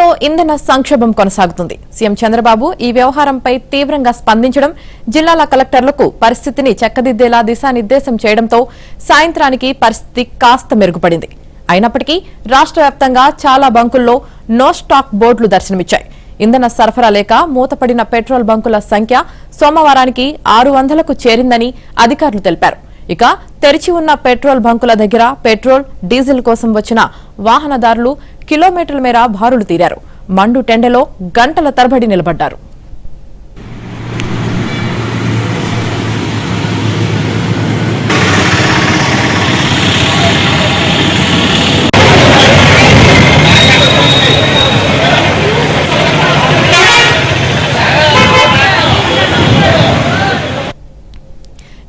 ఏపీలో ఇంధన సంక్షోభం కొనసాగుతుంది. సీఎం చంద్రబాబు ఈ వ్యవహారంపై తీవ్రంగా స్పందించడం, జిల్లాల కలెక్టర్లకు పరిస్థితిని చక్కదిద్దేలా దిశానిర్దేశం చేయడంతో సాయంత్రానికి పరిస్థితి కాస్త మెరుగుపడింది. అయినప్పటికీ రాష్ట్ర వ్యాప్తంగా చాలా బంకుల్లో నో స్టాక్ బోర్డులు దర్శనమిచ్చాయి. ఇంధన సరఫరా లేక మూతపడిన పెట్రోల్ బంకుల సంఖ్య సోమవారానికి 600కు చేరిందని అధికారులు తెలిపారు. ఇక తెరిచి ఉన్న పెట్రోల్ బంకుల దగ్గర పెట్రోల్, డీజిల్ కోసం వచ్చిన వాహనదారులు కిలోమీటర్ల మేర బారులు తీరారు. మండు టెండలో గంటల తరబడి నిలబడ్డారు.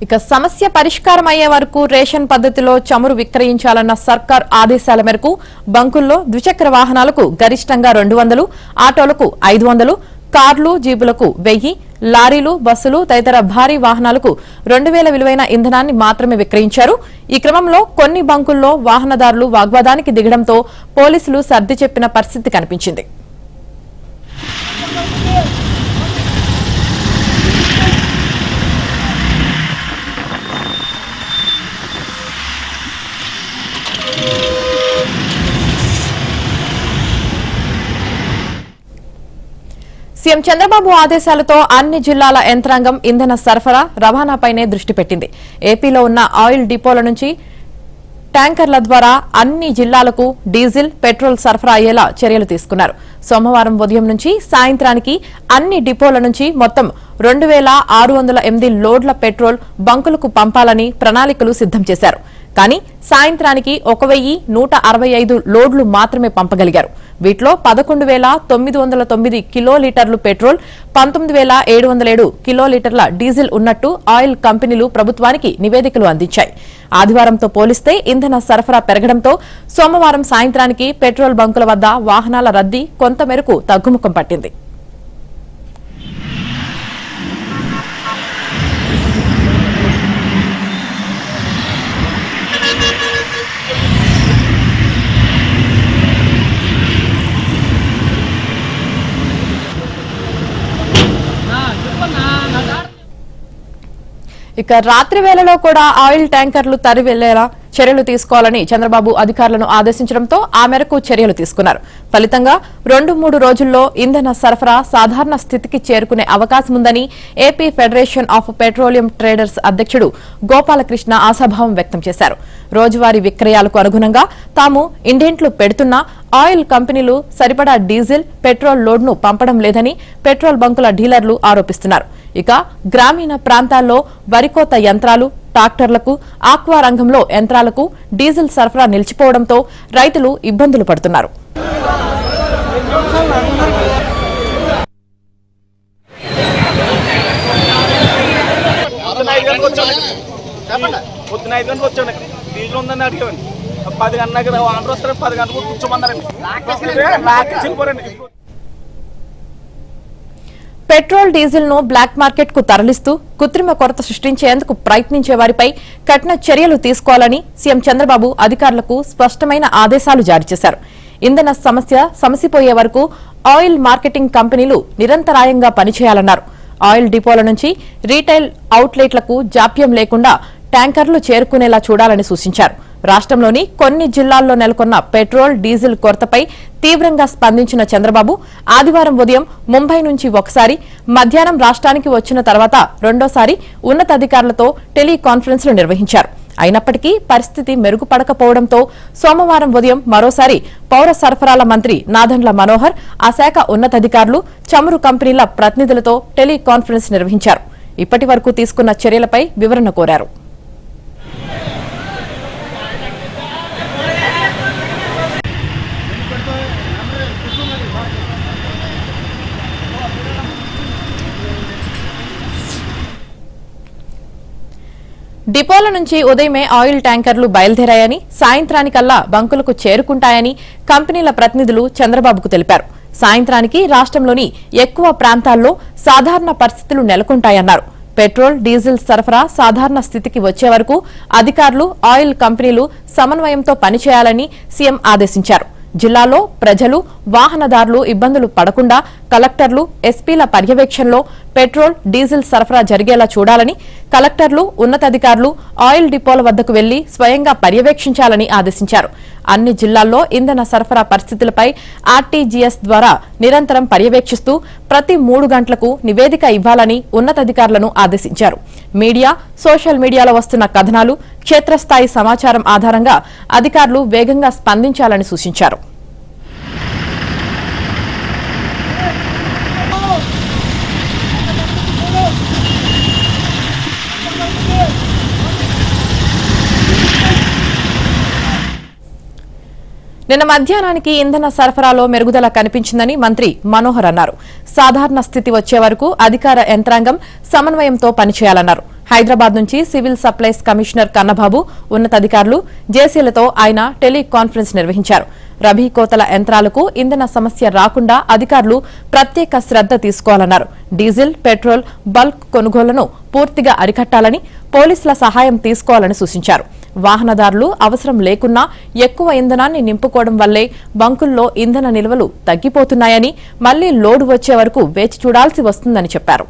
ఇక సమస్య పరిష్కారం అయ్యే వరకు రేషన్ పద్ధతిలో చమురు విక్రయించాలన్న సర్కార్ ఆదేశాల మేరకు బంకుల్లో ద్విచక్ర వాహనాలకు గరిష్టంగా 200, ఆటోలకు 500, కార్లు, జీపులకు 1000, లారీలు, బస్సులు తదితర భారీ వాహనాలకు 2000 విలువైన ఇంధనాన్ని మాత్రమే విక్రయించారు. ఈ క్రమంలో కొన్ని బంకుల్లో వాహనదారులు వాగ్వాదానికి దిగడంతో పోలీసులు సర్ది చెప్పిన పరిస్థితి కనిపించింది. సీఎం చంద్రబాబు ఆదేశాలతో అన్ని జిల్లాల యంత్రాంగం ఇంధన సరఫరా, రవాణాపైనే దృష్టి పెట్టింది. ఏపీలో ఉన్న ఆయిల్ డిపోల నుంచి ట్యాంకర్ల ద్వారా అన్ని జిల్లాలకు డీజిల్, పెట్రోల్ సరఫరా అయ్యేలా చర్యలు తీసుకున్నారు. సోమవారం ఉదయం నుంచి సాయంత్రానికి అన్ని డిపోల నుంచి మొత్తం 2608 లోడ్ల పెట్రోల్ బంకులకు పంపాలని ప్రణాళికలు సిద్దం చేశారు. కానీ సాయంత్రానికి 1165 లోడ్లు మాత్రమే పంపగలిగారు. వీటిలో 11,909 కిలోలీటర్లు పెట్రోల్, 19,707 కిలోలీటర్ల డీజిల్ ఉన్నట్టు ఆయిల్ కంపెనీలు ప్రభుత్వానికి నివేదికలు అందించాయి. ఆదివారంతో పోలిస్తే ఇంధన సరఫరా పెరగడంతో సోమవారం సాయంత్రానికి పెట్రోల్ బంకుల వద్ద వాహనాల రద్దీ కొంతమేరకు తగ్గుముఖం పట్టింది. ఇక రాత్రి వేళలో కూడా ఆయిల్ ట్యాంకర్లు తరి వెళ్లేలా చర్యలు తీసుకోవాలని చంద్రబాబు అధికారులను ఆదేశించడంతో ఆ మేరకు చర్యలు తీసుకున్నారు. ఫలితంగా 2-3 రోజుల్లో ఇంధన సరఫరా సాధారణ స్థితికి చేరుకునే అవకాశం ఉందని AP federation of petroleum traders అధ్యక్షుడు గోపాలకృష్ణ ఆశాభావం వ్యక్తం చేశారు. రోజువారీ విక్రయాలకు అనుగుణంగా తాము ఇండెంట్లు పెడుతున్నా ఆయిల్ కంపెనీలు సరిపడా డీజిల్, పెట్రోల్ లోడ్ను పంపడం లేదని పెట్రోల్ బంకుల డీలర్లు ఆరోపిస్తున్నారు. ఇక గ్రామీణ ప్రాంతాల్లో వరికోత యంత్రాలు, ట్రాక్టర్లకు, ఆక్వా రంగంలో యంత్రాలకు డీజిల్ సరఫరా నిలిచిపోవడంతో రైతులు ఇబ్బందులు పడుతున్నారు. పెట్రోల్, డీజిల్ ను బ్లాక్ మార్కెట్ కు తరలిస్తూ కృత్రిమ కొరత సృష్టించేందుకు ప్రయత్నించే వారిపై కఠిన చర్యలు తీసుకోవాలని సీఎం చంద్రబాబు అధికారులకు స్పష్టమైన ఆదేశాలు జారీ చేశారు. ఇంధన సమస్య సమసిపోయే వరకు ఆయిల్ మార్కెటింగ్ కంపెనీలు నిరంతరాయంగా పనిచేయాలన్నారు. ఆయిల్ డిపోల నుంచి రీటైల్ అవుట్లెట్లకు జాప్యం లేకుండా ట్యాంకర్లు చేరుకునేలా చూడాలని సూచించారు. రాష్ట్రంలోని కొన్ని జిల్లాల్లో నెలకొన్న పెట్రోల్, డీజిల్ కొరతపై తీవ్రంగా స్పందించిన చంద్రబాబు ఆదివారం ఉదయం ముంబై నుంచి ఒకసారి, మధ్యాహ్నం రాష్ట్రానికి వచ్చిన తర్వాత రెండోసారి ఉన్నతాధికారులతో టెలికాన్ఫరెన్స్లు నిర్వహించారు. అయినప్పటికీ పరిస్థితి మెరుగుపడకపోవడంతో సోమవారం ఉదయం మరోసారి పౌర సరఫరాల మంత్రి నాదెండ్ల మనోహర్, ఆ శాఖ ఉన్నతాధికారులు, చమురు కంపెనీల ప్రతినిధులతో టెలికాన్ఫరెన్స్ నిర్వహించారు. ఇప్పటి వరకు తీసుకున్న చర్యలపై వివరణ కోరారు. డిపోల నుంచి ఉదయమే ఆయిల్ ట్యాంకర్లు బయలుదేరాయని, సాయంత్రానికల్లా బంకులకు చేరుకుంటాయని కంపెనీల ప్రతినిధులు చంద్రబాబుకు తెలిపారు. సాయంత్రానికి రాష్ట్రంలోని ఎక్కువ ప్రాంతాల్లో సాధారణ పరిస్థితులు నెలకొంటాయన్నారు. పెట్రోల్, డీజిల్ సరఫరా సాధారణ స్థితికి వచ్చే వరకు అధికారులు, ఆయిల్ కంపెనీలు సమన్వయంతో పనిచేయాలని సీఎం ఆదేశించారు. జిల్లాలో ప్రజలు వాహనదారులు ఇబ్బందులు పడకుండా కలెక్టర్లు ఎస్పీల పర్యవేక్షణలో పెట్రోల్ డీజిల్ సరఫరా జరిగేలా చూడాలని కలెక్టర్లు ఉన్నతాధికారులు ఆయిల్ డిపోల వద్దకు వెళ్లి స్వయంగా పర్యవేక్షించాలని ఆదేశించారు. అన్ని జిల్లాల్లో ఇంధన సరఫరా పరిస్థితులపై ఆర్టీజీఎస్ ద్వారా నిరంతరం పర్యవేక్షిస్తూ ప్రతి 3 గంటలకు నివేదిక ఇవ్వాలని ఉన్నతాధికారులను ఆదేశించారు. మీడియా సోషల్ మీడియాలో వస్తున్న కథనాలు క్షేత్రస్థాయి సమాచారం ఆధారంగా అధికారులు వేగంగా స్పందించాలని సూచించారు. నిన్న మధ్యాహ్నానికి ఇంధన సరఫరాలో మెరుగుదల కనిపించిందని మంత్రి మనోహర్ అన్నారు. సాధారణ స్థితి వచ్చే వరకు అధికార యంత్రాంగం సమన్వయంతో పనిచేయాలన్నారు. హైదరాబాద్ నుంచి సివిల్ సప్లైస్ కమిషనర్ కన్నబాబు ఉన్నతాధికారులు జేసీలతో ఆయన టెలికాన్ఫరెన్స్ నిర్వహించారు. రబీ కోతల యంత్రాలకు ఇంధన సమస్య రాకుండా అధికారులు ప్రత్యేక శ్రద్ధ తీసుకోవాలన్నారు. డీజిల్ పెట్రోల్ బల్క్ కొనుగోళ్లను పూర్తిగా అరికట్టాలని పోలీసుల సహాయం తీసుకోవాలని సూచించారు. వాహనదారులు అవసరం లేకున్నా ఎక్కువ ఇంధనాన్ని నింపుకోవడం వల్లే బంకుల్లో ఇంధన నిల్వలు తగ్గిపోతున్నాయని మళ్లీ లోడ్ వచ్చే వరకు వేచి చూడాల్సి వస్తుందని చెప్పారు.